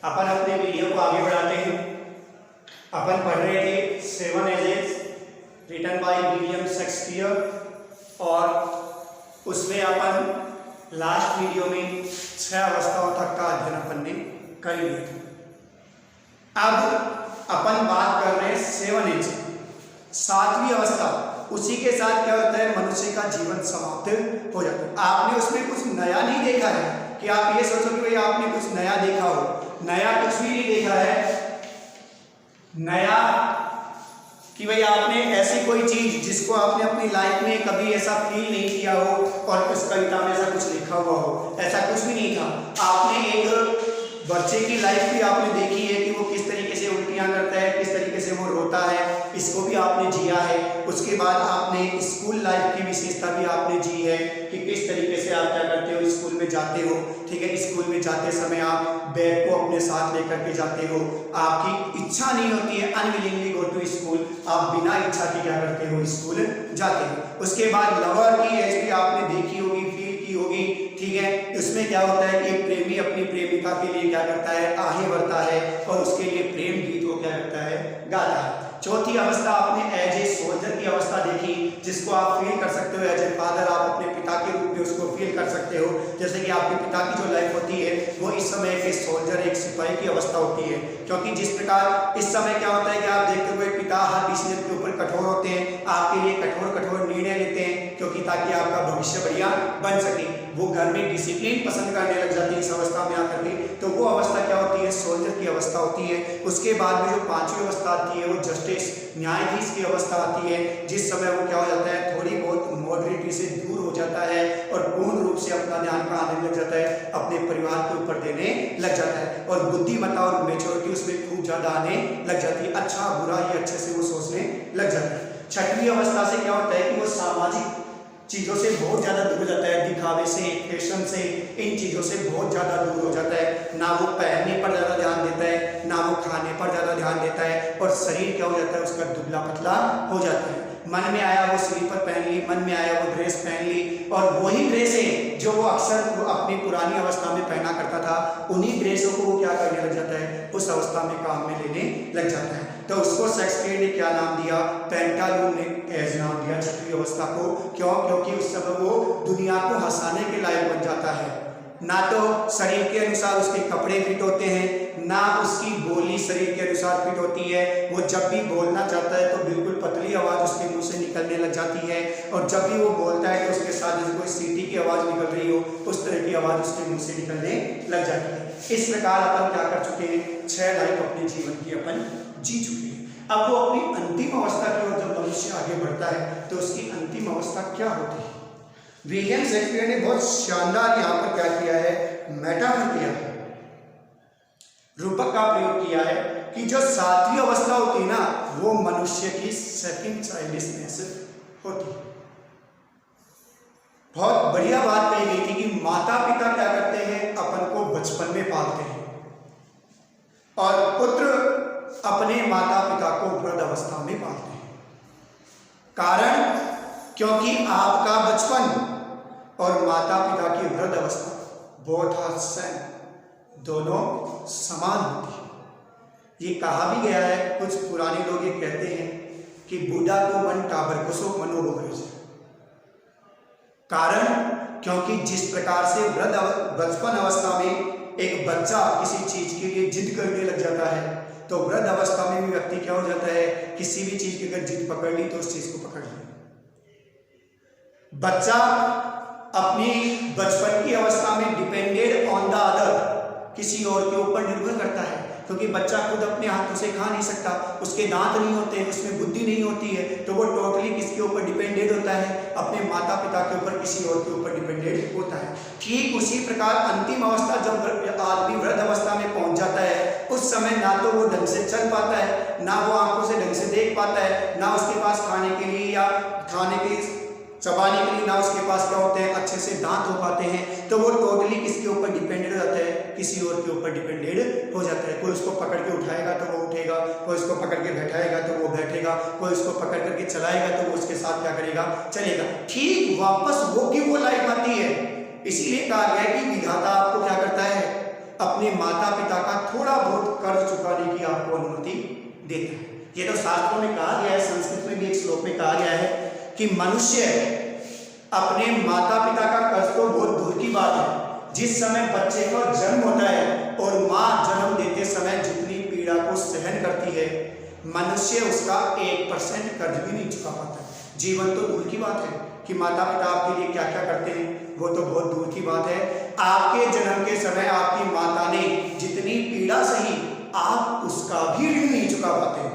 अपन अपने वीडियो को आगे बढ़ाते हैं। अपन पढ़ रहे थे 7 ages written by William Shakespeare और उसमें अपन लास्ट वीडियो में 6 अवस्थाओं तक का अध्ययन अपन ने कर लिया था। अब अपन बात कर रहे हैं 7 एज 7वीं अवस्था। उसी के साथ क्या होता है, मनुष्य का जीवन समाप्त हो जाता है। आपने उसमें कुछ नया नहीं देखा है कि आप ये सोचो कि भाई आपने कुछ नया देखा हो। नया कुछ भी नहीं देखा है। नया कि भाई आपने ऐसी कोई चीज जिसको आपने अपनी लाइफ में कभी ऐसा फील नहीं किया हो और उस कविता में ऐसा कुछ लिखा हुआ हो, ऐसा कुछ भी नहीं था। आपने एक बच्चे की लाइफ भी आपने देखी है कि वो किस तरीके से उल्टियां करता है, किस तरीके से वो रोता है, इसको भी आपने जिया है। उसके बाद आपने स्कूल लाइफ की विशेषता भी आपने जी है कि किस तरीके से आप क्या करते हो, स्कूल में जाते हो। ठीक है, स्कूल में जाते समय आप बैग को अपने साथ लेकर के जाते हो। आपकी इच्छा नहीं होती है, अनविलिंगली गो टू स्कूल, आप बिना इच्छा के क्या करते हो, स्कूल जाते हो। उसके बाद लवर की एज भी आपने देखी होगी, फील की होगी। ठीक है, उसमें क्या होता है कि प्रेमी अपनी प्रेमिका के लिए क्या करता है, आहें भरता है और उसके लिए प्रेम गीत को क्या करता है, गाता है। चौथी अवस्था आपने एज ए सोल्जर की अवस्था देखी, जिसको आप फील कर सकते हो एज ए फादर। आप अपने पिता के रूप में उसको फील कर सकते हो, जैसे कि आपके पिता की जो लाइफ होती है वो इस समय एक सोल्जर, एक सिपाही की अवस्था होती है। क्योंकि जिस प्रकार इस समय क्या होता है कि आप देखते हुए पिता हर डिसीजन के ऊपर कठोर होते हैं, आपके लिए कठोर कठोर निर्णय लेते हैं, क्योंकि ताकि आपका भविष्य बढ़िया बन सके। वो घर में डिसिप्लिन पसंद करने लग जाती है इस अवस्था में आकर के। तो वो अवस्था क्या होती है, सोल्जर की अवस्था होती है। उसके बाद में जो 5वीं अवस्था आती है वो जस्टिस, न्यायाधीश की अवस्था आती है, जिस समय वो क्या हो जाता है, थोड़ी बहुत मॉडरेटी से दूर हो जाता है और पूर्ण रूप से अपना ध्यान कहाँ देने लग जाता है, अपने परिवार के ऊपर देने लग जाता है। और बुद्धिमत्ता और मेच्योरिटी उसमें खूब ज्यादा आने लग जाती है। अच्छा बुरा ये अच्छे से वो सोचने लग जाता है। 6वीं अवस्था से क्या होता है कि वो सामाजिक चीज़ों से बहुत ज़्यादा दूर हो जाता है, दिखावे से, फैशन से, इन चीज़ों से बहुत ज़्यादा दूर हो जाता है। ना वो पहनने पर ज़्यादा ध्यान देता है, ना वो खाने पर ज़्यादा ध्यान देता है, और शरीर क्या हो जाता है, उसका दुबला पतला हो जाता है। मन में आया वो स्लीपर पहन ली, मन में आया वो ड्रेस पहन ली, और वही ड्रेसें जो वो अक्सर अपनी पुरानी अवस्था में पहना करता था, उन्हीं ड्रेसों को वो क्या करने लग जाता है, उस अवस्था में काम में लेने लग जाता है। तो उसको शेक्सपियर ने क्या नाम दिया, पेंटालून ने एज नाम दिया 6वीं अवस्था को। क्यों? क्योंकि उस समय वो दुनिया को हंसाने के लायक बन जाता है। ना तो शरीर के अनुसार उसके कपड़े फिट होते हैं, ना उसकी बोली शरीर के अनुसार फिट होती है। वो जब भी बोलना चाहता है तो बिल्कुल पतली आवाज़ उसके मुंह से निकलने लग जाती है, और जब भी वो बोलता है तो उसके साथ जैसे कोई सीटी की आवाज़ निकल रही हो, उस तरह की आवाज़ उसके मुंह से निकलने लग जाती है। इस प्रकार अपन क्या कर चुके हैं, 6 लाइफ अपने जीवन की अपन जी चुके हैं। अब वो अपनी अंतिम अवस्था की ओर जब मनुष्य आगे बढ़ता है तो उसकी अंतिम अवस्था क्या होती है। विलियम शेक्सपियर ने बहुत शानदार यहाँ पर क्या किया है, मेटाफर किया है, रूपक का प्रयोग किया है कि जो 7वीं अवस्था होती है ना, वो मनुष्य की सेकंड चाइल्डिशनेस होती है। बहुत बढ़िया बात कही गई थी कि माता पिता क्या करते हैं, अपन को बचपन में पालते हैं, और पुत्र अपने माता पिता को वृद्ध अवस्था में पालते हैं। कारण क्योंकि आपका बचपन और माता पिता की वृद्ध अवस्था बहुत सेम, दोनों समान होती है। ये कहा भी गया है, कुछ पुराने लोग ये कहते हैं कि बूढ़ा को मन टाबर को सो मनोबोध। कारण क्योंकि जिस प्रकार से वृद्ध बचपन अवस्था में एक बच्चा किसी चीज के लिए जिद करने लग जाता है, तो वृद्ध अवस्था में भी व्यक्ति क्या हो जाता है, किसी भी चीज की अगर जिद पकड़ ली तो उस चीज को पकड़ ली। बच्चा अपनी बचपन की अवस्था में डिपेंडेड ऑन द अदर, किसी और के ऊपर निर्भर करता है, क्योंकि बच्चा खुद अपने हाथों से खा नहीं सकता, उसके दांत नहीं होते, उसमें बुद्धि नहीं होती है, तो वो टोटली किसके ऊपर डिपेंडेड होता है, अपने माता पिता के ऊपर, किसी और के ऊपर डिपेंडेड होता है। ठीक उसी प्रकार अंतिम अवस्था जब आदमी वृद्ध अवस्था में पहुंच जाता है, उस समय ना तो वो ढंग से चल पाता है, ना वो आंखों से ढंग से देख पाता है, ना उसके पास खाने के लिए या खाने के चबाने के लिए ना उसके पास क्या होते हैं, अच्छे से दांत हो पाते हैं। तो वो टोटली किसके ऊपर डिपेंडेड हो जाता है, किसी और के ऊपर डिपेंडेड हो जाता है। कोई उसको पकड़ के उठाएगा तो वो उठेगा, कोई उसको पकड़ के बैठाएगा तो वो बैठेगा, कोई उसको पकड़ करके चलाएगा तो वो उसके साथ क्या करेगा, चलेगा। ठीक वापस वो की वो लाइफ आती है। इसीलिए कहा गया है कि विधाता आपको क्या करता है, अपने माता पिता का थोड़ा बहुत कर्ज चुकाने की आपको अनुमति देता है। ये तो शास्त्रों में कहा गया है, संस्कृत में भी एक श्लोक में कहा गया है कि मनुष्य अपने माता पिता का कर्ज तो बहुत दूर की बात है, जिस समय बच्चे का जन्म होता है और माँ जन्म देते समय जितनी पीड़ा को सहन करती है, मनुष्य उसका 1% कर्ज भी नहीं चुका पाता। जीवन तो दूर की बात है कि माता पिता आपके लिए क्या क्या करते हैं, वो तो बहुत दूर की बात है। आपके जन्म के समय आपकी माता ने जितनी पीड़ा सही, आप उसका भी ऋण नहीं चुका पाते।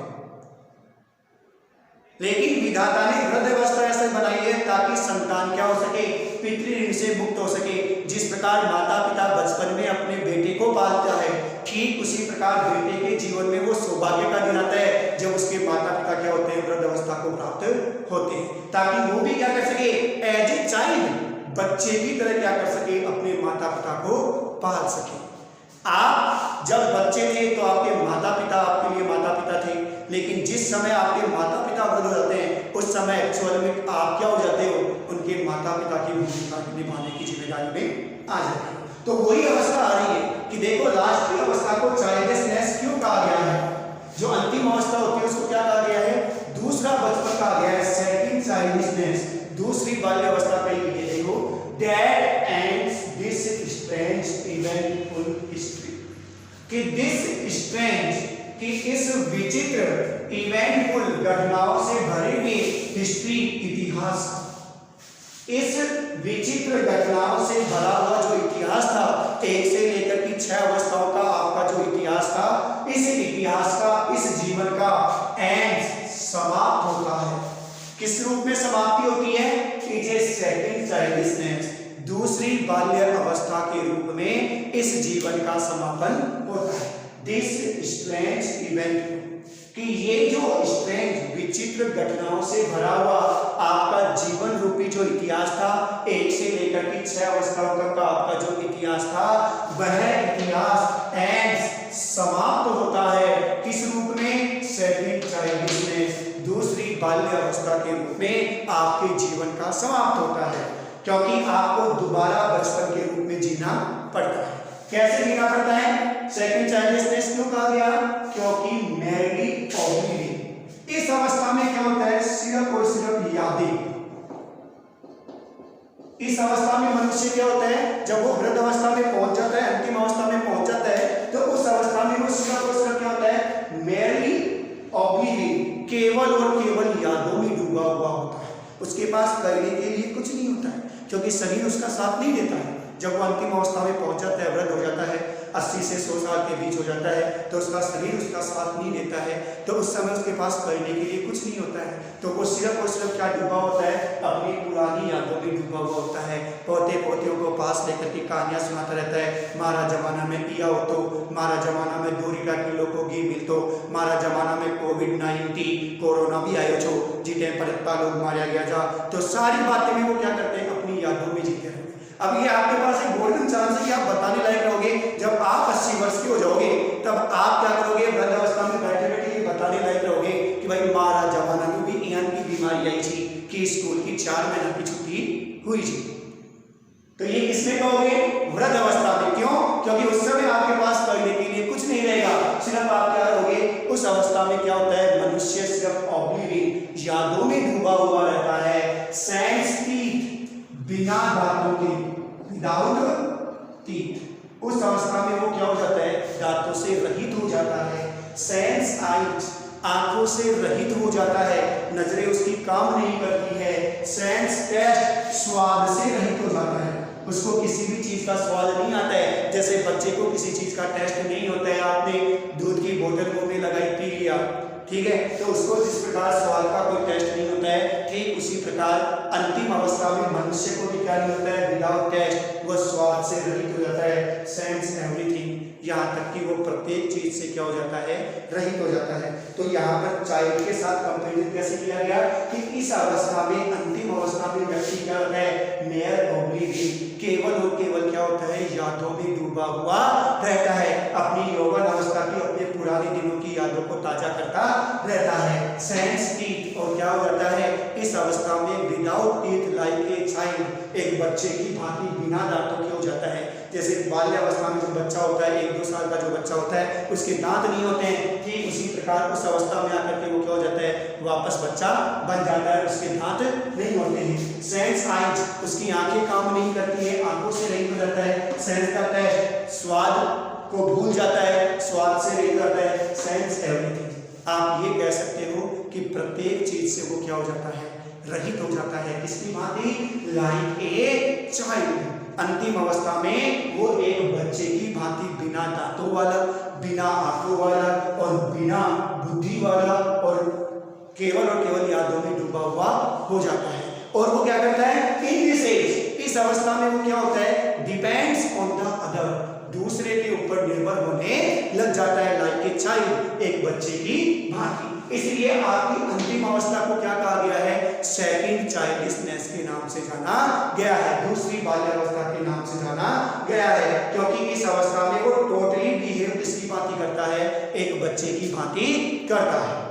लेकिन विधाता ने वृद्धावस्था ऐसे बनाई है ताकि संतान क्या हो सके, पितृ ऋण से मुक्त हो सके। जिस प्रकार माता पिता बचपन में अपने बेटे को पालता है, ठीक उसी प्रकार बेटे के जीवन में वो सौभाग्य का दिन आता है जब उसके माता पिता क्या होते हैं, वृद्धावस्था को प्राप्त होते हैं, ताकि वो भी क्या कर सके, एज ए चाइल्ड, बच्चे की तरह क्या कर सके, अपने माता पिता को पाल सके। आप जब बच्चे थे तो आपके माता पिता आपके लिए माता पिता थे, लेकिन जिस समय आपके माता पिता वृद्ध हो जाते हैं उस समय एक्चुअल में आप क्या हो जाते हो, उनके माता पिता की भूमिका निभाने की जिम्मेदारी में आ जाते हो। तो वही अवस्था आ रही है कि देखो, लास्ट की अवस्था को चाइल्डनेस क्यों कहा गया है? जो अंतिम अवस्था होती है उसको क्या कहा गया है? दूसरा बचपन कहा गया है, सेकंड चाइल्डनेस, दूसरी बाल्य अवस्था कही गई है। देखो, that ends this strange eventful history, कि दिस स्ट्रेंज, कि इस विचित्र इवेंटफुल घटनाओं से भरे हुए हिस्ट्री, इतिहास, इस विचित्र घटनाओं से भरा हुआ जो इतिहास था, 1 से लेकर की 6 अवस्थाओं का आपका जो इतिहास था, इस इतिहास का, इस जीवन का एंड समाप्त होता है। किस रूप में समाप्ति होती है? इट इज सेकंड चाइल्डनेस, दूसरी बाल्य अवस्था के रूप में इस जीवन का समापन होता है। दिस स्ट्रेंज इवेंट, कि ये जो स्ट्रेंज विचित्र घटनाओं से भरा हुआ आपका जीवन रूपी जो इतिहास था, 1 से लेकर के 6 अवस्थाओं तक का आपका जो इतिहास था, वह इतिहास एंड समाप्त होता है किस रूप में? सेकंड चाइल्डनेस, दूसरी बाल्य अवस्था के रूप में आपके जीवन का समाप्त होता है, क्योंकि आपको दोबारा बचपन के रूप में जीना पड़ता है। कैसे जीना पड़ता है? सेकंड चाइल्डनेस क्यों कहा गया? क्योंकि मैरी ऑब्लिवियन, इस अवस्था में क्या होता है? सिर्फ और सिर्फ यादें। इस अवस्था में मनुष्य क्या होता है, जब वो वृद्ध अवस्था में पहुंच जाता है, अंतिम अवस्था में पहुंच जाता है, तो उस अवस्था में वो सिर्फ और सिर्फ क्या होता है? मैरी ऑब्लिवियन, केवल और केवल यादों में डूबा हुआ होता है। उसके पास करने के लिए कुछ नहीं होता है, क्योंकि शरीर उसका साथ नहीं देता है। जब वो अंतिम अवस्था में पहुंच जाता है, वृद्ध हो जाता है, 80 से 100 साल के बीच हो जाता है, तो उसका शरीर उसका साथ नहीं देता है, तो उस समय उसके पास करने के लिए कुछ नहीं होता है। तो वो सिर्फ और सिर्फ क्या डूबा होता है? अपनी पुरानी यादों में डूबा हुआ होता है। पोते पोतियों को पास लेकर के कहानियां सुनाता रहता है, मारा जमाना में पिया हो तो, मारा जमाना में 2 रुपया किलो को घी मिलतो, मारा जमाना में कोविड-19 कोरोना भी आयो छो, जिते पर इतना लोग मारा गया था। तो सारी बातें में वो क्या करते हैं? अपनी यादों में जीते रहते हैं। अब ये आपके पास एक गोल्डन चांस है कि आप बताने लायक रहोगे। जब आप 80 वर्ष के हो जाओगे, तब आप क्या करोगे? वृद्धावस्था में बैठे बैठे ये बताने लायक रहोगे कि भाई मारा जमाना में भी इहान की बीमारी आई थी, कि स्कूल की 4 महीने की छुट्टी हुई थी। तो ये किसमें कहोगे? वृद्धावस्था में। क्यों? क्योंकि उस समय आपके पास करने के लिए कुछ नहीं रहेगा, सिर्फ आप क्या करोगे? उस अवस्था में क्या होता है? मनुष्य सिर्फ ऑब्लिवियन, यादों में डूबा हुआ रहता है। सेंस टीथ, बिना दांतों के, विदाउट टीथ, उस अवस्था में वो क्या हो जाता है? दांतों से रहित हो जाता है। सेंस आइज, आंखों से रहित हो जाता है, नजरें उसकी काम नहीं करती है। सेंस टेस्ट, स्वाद से रहित हो जाता है, उसको किसी भी चीज का स्वाद नहीं आता है। जैसे बच्चे को किसी चीज का टेस्ट नहीं होता है, आपने दूध की बोतल मुंह में लगाई, पी लिया, ठीक है, तो उसको जिस प्रकार स्वाद का कोई टेस्ट नहीं होता है, ठीक उसी प्रकार अंतिम अवस्था में मनुष्य को भी क्या नहीं होता है? विदाउट टेस्ट, वह स्वाद से रहित हो जाता है। सेंस एवरीथिंग, यहाँ तक कि वो प्रत्येक चीज से क्या हो जाता है? रहित हो जाता है। तो यहाँ पर चाइल्ड के साथ कंपेरिजन कैसे किया गया कि इस अवस्था में, अंतिम अवस्था में व्यक्ति क्या होता है? मेयर ऑब्लिवियन, केवल और केवल क्या होता है? यादों में डूबा हुआ रहता है। अपनी यौवन अवस्था की, अपने पुराने दिनों की यादों को ताजा करता रहता है। सेंस टीथ, और क्या हो जाता है? इस अवस्था में without teeth like a child, एक बच्चे की भांति बिना दांतों के हो जाता है। जैसे बाल्यावस्था में जो बच्चा होता है, 1-2 साल का जो बच्चा होता है, उसके दांत नहीं होते हैं, ठीक उसी प्रकार उस अवस्था में आकर के वो क्या हो जाता है, वापस बच्चा बन जाता है, उसके दांत नहीं होते हैं। सेंस आइज, उसकी आंखें काम नहीं करती है, आंखों से रहित हो जाता है। सेंस करता है, स्वाद को भूल जाता है, स्वाद से रहित हो जाता है। सेंस एवरीथिंग, आप ये कह सकते हो कि प्रत्येक चीज से वो क्या हो जाता है, रहित हो जाता है। किसकी भांति? लाइक ए चाइल्ड, अंतिम अवस्था में वो एक बच्चे की भांति बिना दांतों वाला, बिना आंखों वाला और बिना बुद्धि वाला और केवल और केवल यादों में डूबा हुआ हो जाता है। और वो क्या करता है? इन दिस एज, इस अवस्था में वो क्या होता है? डिपेंड्स ऑन द अदर, दूसरे के ऊपर निर्भर होने लग जाता है। लाइक ए चाइल्ड, एक बच्चे की भांति। इसलिए आपकी अंतिम अवस्था को क्या कहा गया है? सेकंड चाइल्डिशनेस के नाम से जाना गया है, दूसरी बाल्यावस्था के नाम से जाना गया है, क्योंकि इस अवस्था में वो टोटली बिहेव किसकी भांति करता है? एक बच्चे की भांति करता है।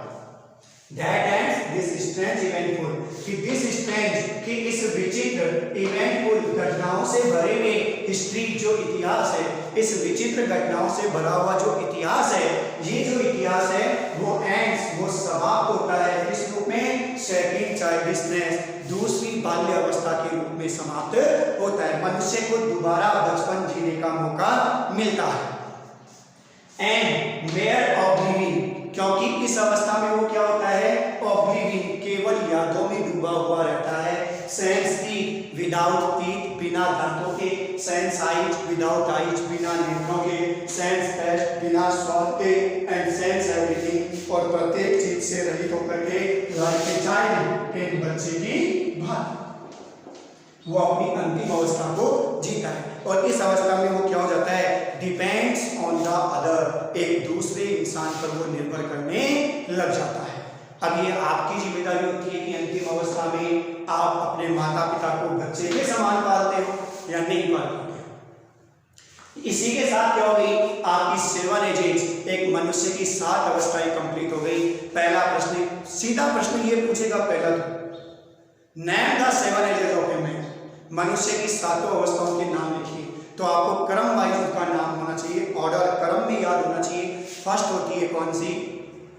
That ends this strange eventful, कि this strange, कि इस विचित्र eventful घटनाओं से भरे में हिस्ट्री जो इतिहास है, इस विचित्र घटनाओं से भरा हुआ जो इतिहास है, ये जो इतिहास है वो ends, वो समाप्त होता है किस रूप में? सेकंड चाइल्डिशनेस, दूसरी बाल्य अवस्था के रूप में समाप्त होता है। मनुष्य को दोबारा बचपन जीने का मौका मिलता है। एंड मेयर ऑब्लिविन, क्योंकि इस अवस्था में वो क्या होता है? ऑब्लिविन, केवल यादों में डूबा हुआ रहता है। सेंस टीथ, विदाउट टीथ, बिना दांतों के। सेंस आइज, विदाउट आइज, बिना नेत्रों के। सेंस टेस्ट, बिना स्वाद के। एंड सेंस एवरीथिंग, और प्रत्येक चीज से रहित होकर के लाइक ए चाइल्ड, एक बच्चे की भांति वो अपनी अंतिम अवस्था को जीता है। और इस अवस्था में वो क्या हो जाता है? डिपेंड्स ऑन द अदर, एक दूसरे इंसान पर वो निर्भर करने लग जाता है। अब ये आपकी जिम्मेदारी होती है कि अंतिम अवस्था में आप अपने माता पिता को बच्चे के समान पालते हो या नहीं पालते। इसी के साथ क्या हो गई? आपकी 7 एजेस, एक मनुष्य की 7 अवस्थाएं कंप्लीट हो गई। पहला प्रश्न, सीधा प्रश्न ये पूछेगा पहला तो, name the 7 ages of a man, मनुष्य की 7 अवस्थाओं के नाम लिखिए। तो आपको क्रम वाइज उसका नाम होना चाहिए, ऑर्डर क्रम में याद होना चाहिए। फर्स्ट होती है कौन सी?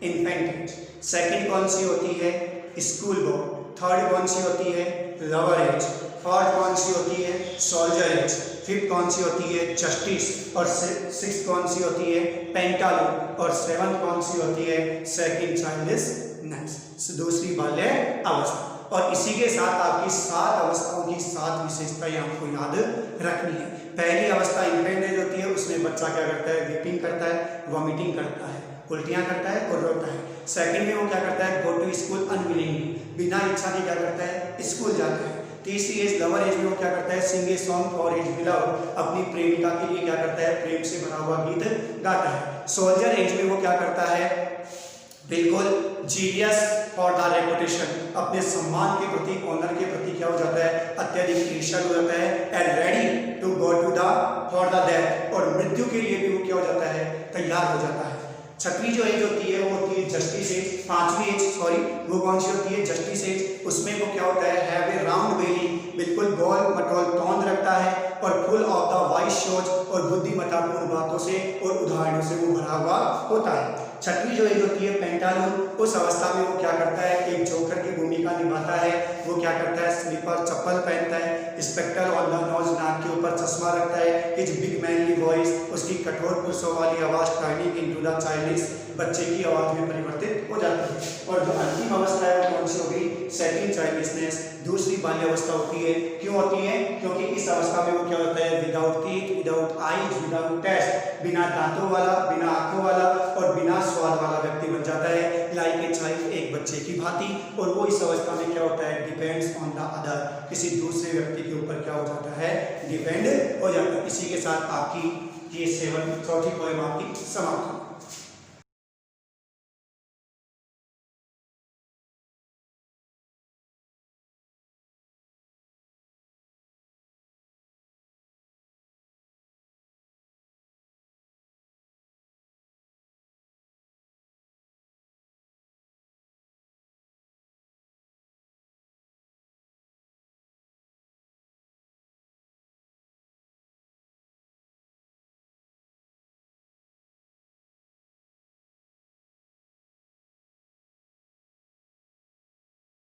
Infant as. सेकंड कौन सी होती है? School boy. थर्ड कौन सी होती है? Lover as. फोर्थ कौन सी होती है? Soldier as. फिफ्थ कौन सी होती है? जस्टिस। और सिक्स्थ कौन सी होती है? पेंटालून। और सेवंथ कौन सी होती है? सेकंड चाइल्डिशनेस, दूसरी बाल्य अवस्था। और इसी के साथ आपकी 7 अवस्थाओं की 7 विशेषताएं आपको याद रखनी है। पहली अवस्था इन्फेंट एज होती है, उसमें बच्चा क्या करता है? वीपिंग करता है, वॉमिटिंग करता है, उल्टियां करता है और रोता है। सेकंड में वो क्या करता है? गो टू स्कूल अनविलिंगली, बिना इच्छा के क्या करता है? स्कूल जाता है। तीसरी एज लवर एज में वो क्या करता है? Sing a song for his beloved, अपनी प्रेमिका के लिए क्या करता है? प्रेम से भरा हुआ गीत गाता है। सोल्जर एज में वो क्या करता है? बिल्कुल जीनियस फॉर द रेपुटेशन, अपने सम्मान के प्रति, ऑनर के प्रति क्या हो जाता है? अत्यधिक ईर्ष्यालु हो जाता है। And ready to go to the for the death, और मृत्यु के लिए भी वो क्या हो जाता है? तैयार हो जाता है। छठवीं जो एज होती है वो होती है जस्टिस एज। पांचवी एज वो कौन सी होती है? Justice age. उसमें वो क्या होता है? हैव ए राउंड बेली, बिल्कुल गोल मटोल तौंद रखता है और full of the wise shows, और बुद्धिमत्तापूर्ण बातों से और उदाहरणों से वो भरा हुआ होता है। छठवीं जो एज होती है पेंटालून, उस अवस्था में वो क्या करता है? एक जोकर की भूमिका निभाता है। वो क्या करता है? स्लीपर चप्पल पहनता है, स्पेक्टर ऑन द नोज, नाक के ऊपर चश्मा रखता है। हिज बिग मैनली वॉइस, उसकी कठोर पुरुषों वाली आवाज टर्निंग इनटू द चाइल्डिश, बच्चे की आवाज में परिवर्तित हो जाती है। और जो अंतिम अवस्था है वो कौन सी होगी? सेकंड चाइल्डिशनेस, दूसरी बाल्य अवस्था होती है। क्यों होती है? क्योंकि इस अवस्था में वो क्या होता है? Without teeth, without eyes, without taste, बिना दांतों वाला, बिना आंखों वाला और बिना स्वाद वाला व्यक्ति बन जाता है। लाइक ए चाइल्ड, एक बच्चे की भांति। और वो इस अवस्था में क्या होता है? डिपेंड्स ऑन द अदर, किसी दूसरे व्यक्ति के ऊपर क्या हो जाता है? डिपेंड हो जाता है। इसी के साथ आपकी ये 7 चौथी पोएम आपकी समाप्त।